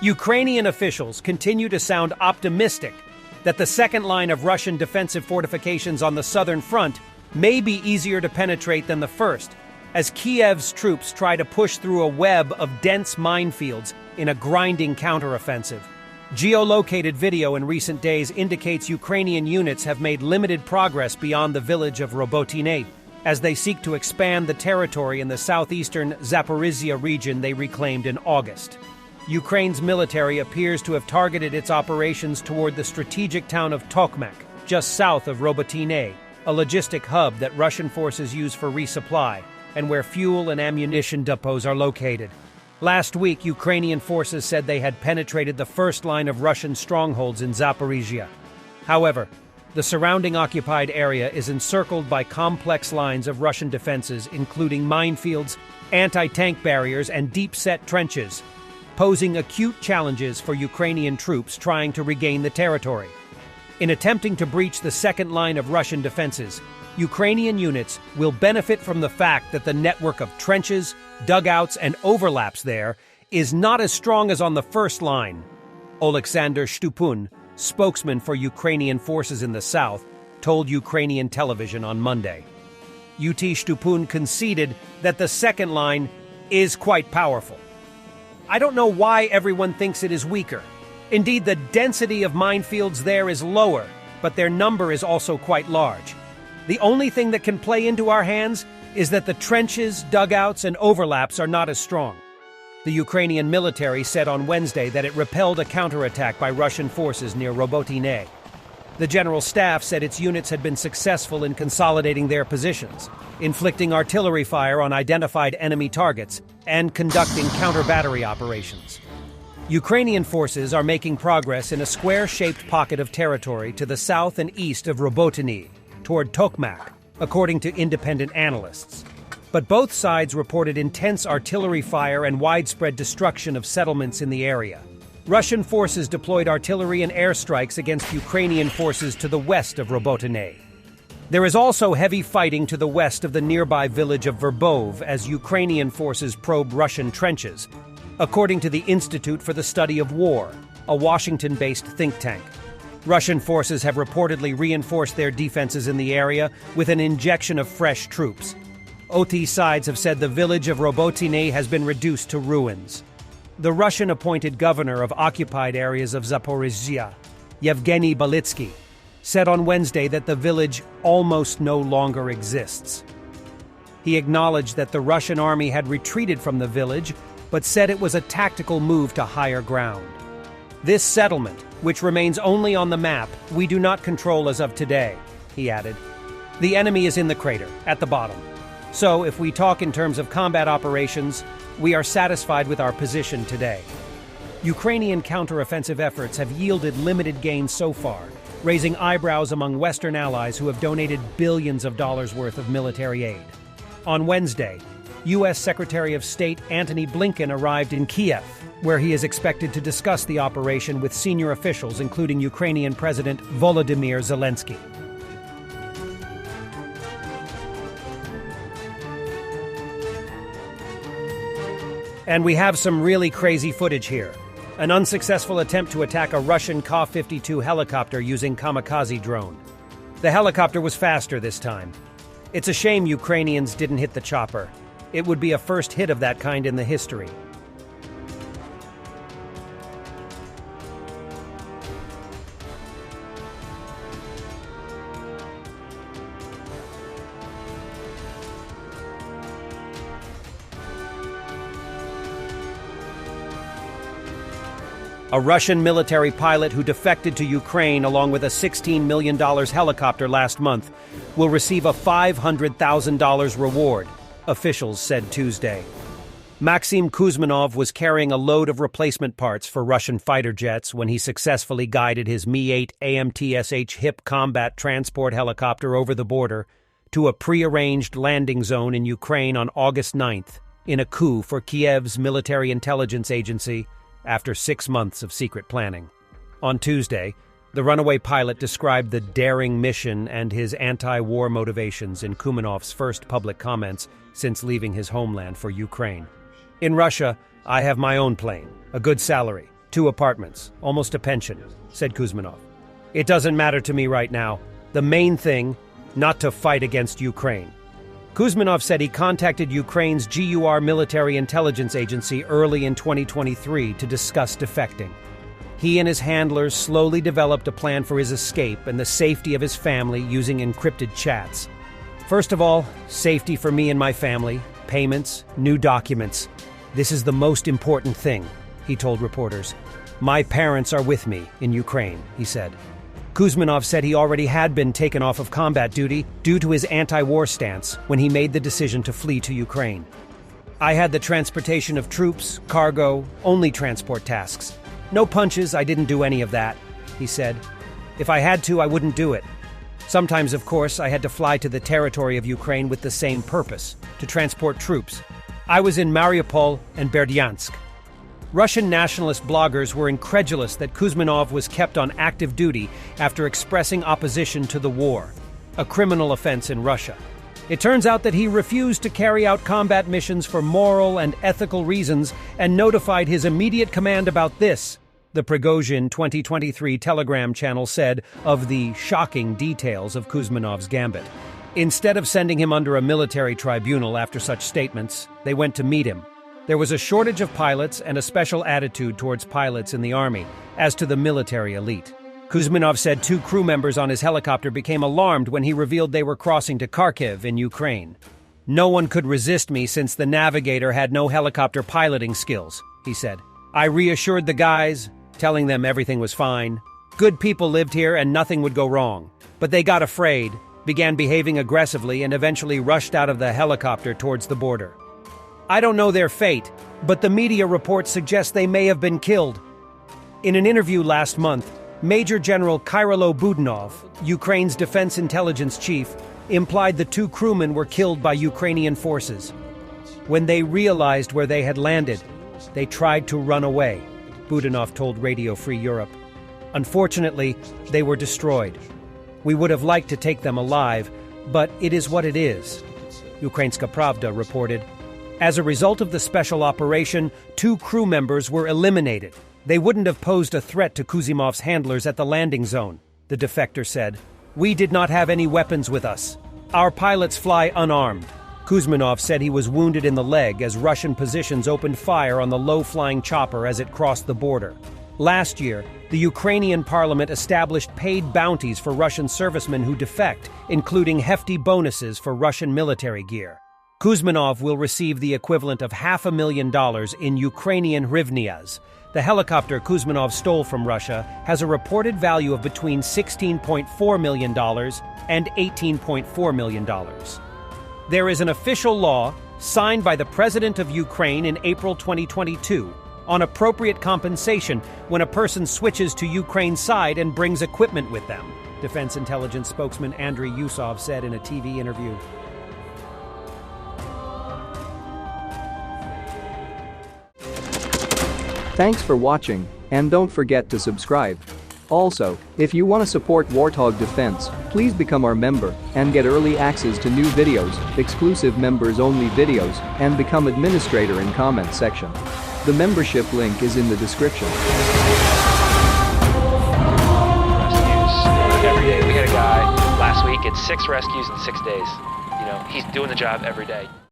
Ukrainian officials continue to sound optimistic that the second line of Russian defensive fortifications on the southern front may be easier to penetrate than the first, as Kiev's troops try to push through a web of dense minefields in a grinding counteroffensive. Geolocated video in recent days indicates Ukrainian units have made limited progress beyond the village of Robotine as they seek to expand the territory in the southeastern Zaporizhia region they reclaimed in August. Ukraine's military appears to have targeted its operations toward the strategic town of Tokmak, just south of Robotine, a logistic hub that Russian forces use for resupply, and where fuel and ammunition depots are located. Last week, Ukrainian forces said they had penetrated the first line of Russian strongholds in Zaporizhia. However, the surrounding occupied area is encircled by complex lines of Russian defenses, including minefields, anti-tank barriers, and deep-set trenches, posing acute challenges for Ukrainian troops trying to regain the territory. In attempting to breach the second line of Russian defenses, Ukrainian units will benefit from the fact that the network of trenches, dugouts, and overlaps there is not as strong as on the first line. Oleksandr Shtupun, spokesman for Ukrainian forces in the south, told Ukrainian television on Monday. UT Shtupun conceded that the second line is quite powerful. I don't know why everyone thinks it is weaker. Indeed, the density of minefields there is lower, but their number is also quite large. The only thing that can play into our hands is that the trenches, dugouts, and overlaps are not as strong. The Ukrainian military said on Wednesday that it repelled a counterattack by Russian forces near Robotine. The General Staff said its units had been successful in consolidating their positions, inflicting artillery fire on identified enemy targets, and conducting counter-battery operations. Ukrainian forces are making progress in a square-shaped pocket of territory to the south and east of Robotine, toward Tokmak, according to independent analysts. But both sides reported intense artillery fire and widespread destruction of settlements in the area. Russian forces deployed artillery and airstrikes against Ukrainian forces to the west of Robotine. There is also heavy fighting to the west of the nearby village of Verbov as Ukrainian forces probe Russian trenches, according to the Institute for the Study of War, a Washington-based think tank. Russian forces have reportedly reinforced their defenses in the area with an injection of fresh troops. OT sides have said the village of Robotine has been reduced to ruins. The Russian-appointed governor of occupied areas of Zaporizhia, Yevgeny Balitsky, said on Wednesday that the village almost no longer exists. He acknowledged that the Russian army had retreated from the village, but said it was a tactical move to higher ground. This settlement, which remains only on the map, we do not control as of today, he added. The enemy is in the crater, at the bottom. So, if we talk in terms of combat operations, we are satisfied with our position today. Ukrainian counteroffensive efforts have yielded limited gains so far, raising eyebrows among Western allies who have donated billions of dollars worth of military aid. On Wednesday, U.S. Secretary of State Antony Blinken arrived in Kiev, where he is expected to discuss the operation with senior officials, including Ukrainian President Volodymyr Zelensky. And we have some really crazy footage here. An unsuccessful attempt to attack a Russian Ka-52 helicopter using kamikaze drone. The helicopter was faster this time. It's a shame Ukrainians didn't hit the chopper. It would be a first hit of that kind in the history. A Russian military pilot who defected to Ukraine along with a $16 million helicopter last month will receive a $500,000 reward, officials said Tuesday. Maxim Kuzmanov was carrying a load of replacement parts for Russian fighter jets when he successfully guided his Mi-8 AMTSH HIP combat transport helicopter over the border to a pre-arranged landing zone in Ukraine on August 9th, in a coup for Kiev's military intelligence agency, after 6 months of secret planning. On Tuesday, the runaway pilot described the daring mission and his anti-war motivations in Kumanov's first public comments since leaving his homeland for Ukraine. "In Russia, I have my own plane, a good salary, 2 apartments, almost a pension, said Kuzminov. It doesn't matter to me right now. The main thing, not to fight against Ukraine. Kuzminov said he contacted Ukraine's GUR military intelligence agency early in 2023 to discuss defecting. He and his handlers slowly developed a plan for his escape and the safety of his family using encrypted chats. First of all, safety for me and my family, payments, new documents. This is the most important thing, he told reporters. My parents are with me in Ukraine, he said. Kuzminov said he already had been taken off of combat duty due to his anti-war stance when he made the decision to flee to Ukraine. I had the transportation of troops, cargo, only transport tasks. No punches, I didn't do any of that, he said. If I had to, I wouldn't do it. Sometimes, of course, I had to fly to the territory of Ukraine with the same purpose, to transport troops. I was in Mariupol and Berdyansk. Russian nationalist bloggers were incredulous that Kuzminov was kept on active duty after expressing opposition to the war, a criminal offense in Russia. It turns out that he refused to carry out combat missions for moral and ethical reasons and notified his immediate command about this, the Prigozhin 2023 Telegram channel said of the shocking details of Kuzminov's gambit. Instead of sending him under a military tribunal after such statements, they went to meet him. There was a shortage of pilots and a special attitude towards pilots in the army, as to the military elite. Kuzminov said 2 crew members on his helicopter became alarmed when he revealed they were crossing to Kharkiv in Ukraine. No one could resist me since the navigator had no helicopter piloting skills, he said. I reassured the guys, telling them everything was fine. Good people lived here and nothing would go wrong. But they got afraid, began behaving aggressively, and eventually rushed out of the helicopter towards the border. I don't know their fate, but the media reports suggest they may have been killed. In an interview last month, Major General Kyrilo Budanov, Ukraine's defense intelligence chief, implied the 2 crewmen were killed by Ukrainian forces. When they realized where they had landed, they tried to run away, Budanov told Radio Free Europe. Unfortunately, they were destroyed. We would have liked to take them alive, but it is what it is, Ukrainska Pravda reported. As a result of the special operation, 2 crew members were eliminated. They wouldn't have posed a threat to Kuzimov's handlers at the landing zone, the defector said. We did not have any weapons with us. Our pilots fly unarmed. Kuzminov said he was wounded in the leg as Russian positions opened fire on the low-flying chopper as it crossed the border. Last year, the Ukrainian parliament established paid bounties for Russian servicemen who defect, including hefty bonuses for Russian military gear. Kuzminov will receive the equivalent of $500,000 in Ukrainian hryvnias. The helicopter Kuzminov stole from Russia has a reported value of between $16.4 million and $18.4 million. There is an official law signed by the President of Ukraine in April 2022 on appropriate compensation when a person switches to Ukraine's side and brings equipment with them, Defense Intelligence spokesman Andriy Yusov said in a TV interview. Thanks for watching, and don't forget to subscribe. Also, if you want to support Warthog Defense, please become our member and get early access to new videos, exclusive members-only videos, and become administrator in comment section. The membership link is in the description. Rescues every day. We had a guy last week at 6 rescues in 6 days. He's doing the job every day.